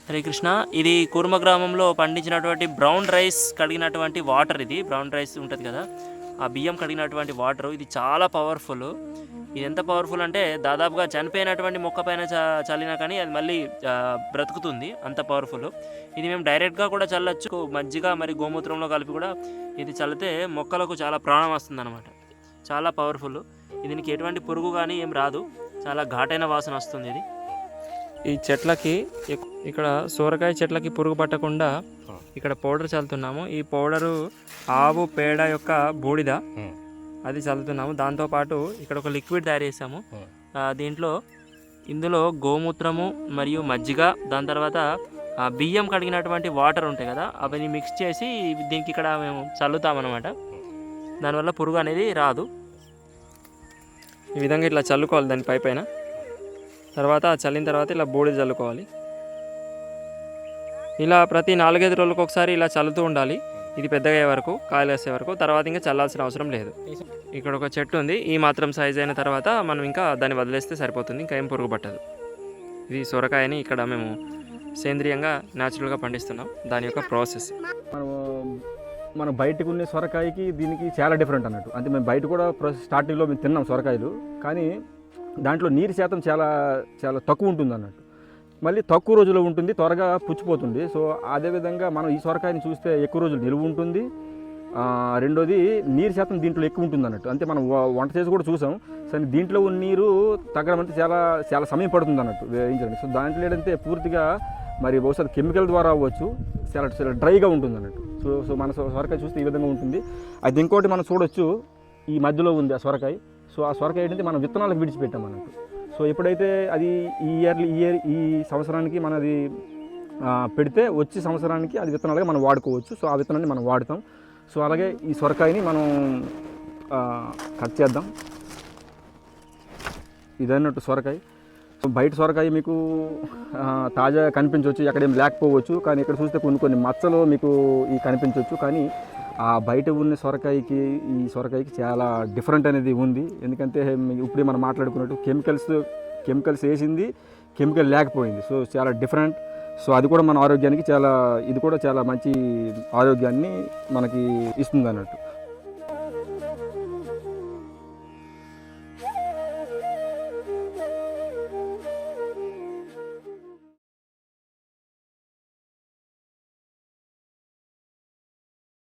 హరే కృష్ణ. ఇది కూర్మ గ్రామంలో పండించినటువంటి బ్రౌన్ రైస్ కడిగినటువంటి వాటర్. ఇది బ్రౌన్ రైస్ ఉంటుంది కదా, ఆ బియ్యం కడిగినటువంటి వాటర్. ఇది చాలా పవర్ఫుల్. ఇది ఎంత పవర్ఫుల్ అంటే దాదాపుగా చనిపోయినటువంటి మొక్క పైన చల్లినా కానీ అది మళ్ళీ బ్రతుకుతుంది, అంత పవర్ఫుల్. ఇది మేము డైరెక్ట్గా కూడా చల్లచ్చు, మజ్జిగ మరి గోమూత్రంలో కలిపి కూడా ఇది చల్లితే మొక్కలకు చాలా ప్రాణం వస్తుంది అనమాట. చాలా పవర్ఫుల్. దీనికి ఎటువంటి పురుగు కానీ ఏం రాదు, చాలా ఘాటైన వాసన వస్తుంది. ఇది ఈ చెట్లకి ఇక్కడ సోరకాయ చెట్లకి పురుగు పట్టకుండా ఇక్కడ పౌడర్ చల్లుతున్నాము. ఈ పౌడరు ఆవు పేడ యొక్క బూడిద, అది చల్లుతున్నాము. దాంతోపాటు ఇక్కడ ఒక లిక్విడ్ తయారు చేసాము. ఇందులో గోమూత్రము మరియు మజ్జిగ, దాని తర్వాత బియ్యం కడిగినటువంటి వాటర్ ఉంటాయి కదా, అవన్నీ మిక్స్ చేసి దీనికి ఇక్కడ మేము చల్లుతామన్నమాట. దానివల్ల పురుగు అనేది రాదు. ఈ విధంగా ఇట్లా చల్లుకోవాలి దాని పైన. తర్వాత చల్లిన తర్వాత ఇలా బూడిద చల్లుకోవాలి. ఇలా ప్రతి 4-5 రోజులకు ఒకసారి ఇలా చల్లుతూ ఉండాలి. ఇది పెద్దగా అయ్యే వరకు, కాయలు వేసే వరకు. తర్వాత ఇంకా చల్లాల్సిన అవసరం లేదు. ఇక్కడ ఒక చెట్టు ఉంది, ఈ మాత్రం సైజ్ అయిన తర్వాత మనం ఇంకా దాన్ని వదిలేస్తే సరిపోతుంది, ఇంకా ఏం పురుగు పట్టదు. ఇది సొరకాయని ఇక్కడ మేము సేంద్రియంగా న్యాచురల్గా పండిస్తున్నాం, దాని యొక్క ప్రాసెస్. మనం బయటకు ఉన్న సొరకాయకి దీనికి చాలా డిఫరెంట్ అన్నట్టు. అంటే మేము బయట కూడా స్టార్టింగ్లో మేము తిన్నాం సొరకాయలు, కానీ దాంట్లో నీరు శాతం చాలా చాలా తక్కువ ఉంటుంది అన్నట్టు. మళ్ళీ తక్కువ రోజుల్లో ఉంటుంది, త్వరగా పుచ్చిపోతుంది. సో అదేవిధంగా మనం ఈ సొరకాయని చూస్తే ఎక్కువ రోజులు నిలువ ఉంటుంది. రెండోది నీరు శాతం దీంట్లో ఎక్కువ ఉంటుంది అన్నట్టు. అంటే మనం వంట చేసి కూడా చూసాం, సరే దీంట్లో ఉన్న నీరు తగ్గడం అంటే చాలా చాలా సమయం పడుతుంది అన్నట్టు వేయించడానికి. సో దాంట్లో ఏంటంటే పూర్తిగా మరి బహుశా కెమికల్ ద్వారా అవ్వచ్చు, చాలా చాలా డ్రైగా ఉంటుంది అన్నట్టు. సో మన సొరకాయ చూస్తే ఈ విధంగా ఉంటుంది. అది ఇంకోటి మనం చూడొచ్చు, ఈ మధ్యలో ఉంది ఆ సొరకాయ. సో ఆ సొరకాయ ఏంటంటే మనం విత్తనాలకు విడిచిపెట్టాం అన్నట్టు. సో ఎప్పుడైతే అది ఈ సంవత్సరానికి మనది పెడితే వచ్చే సంవత్సరానికి అది విత్తనాలుగా మనం వాడుకోవచ్చు. సో ఆ విత్తనాన్ని మనం వాడుతాం. సో అలాగే ఈ సొరకాయని మనం కట్ చేద్దాం. ఇదన్నట్టు సొరకాయ. సో బయట సొరకాయ మీకు తాజా కనిపించవచ్చు, ఎక్కడేం లేకపోవచ్చు, కానీ ఇక్కడ చూస్తే కొన్ని మచ్చలు మీకు ఈ కనిపించవచ్చు. కానీ ఆ బయట ఉన్న సొరకాయకి ఈ సొరకాయకి చాలా డిఫరెంట్ అనేది ఉంది. ఎందుకంటే ఇప్పుడే మనం మాట్లాడుకున్నట్టు కెమికల్స్ వేసింది, కెమికల్ లేకపోయింది. సో చాలా డిఫరెంట్. సో అది కూడా మన ఆరోగ్యానికి ఇది కూడా చాలా మంచి ఆరోగ్యాన్ని మనకి ఇస్తుంది అన్నట్టు.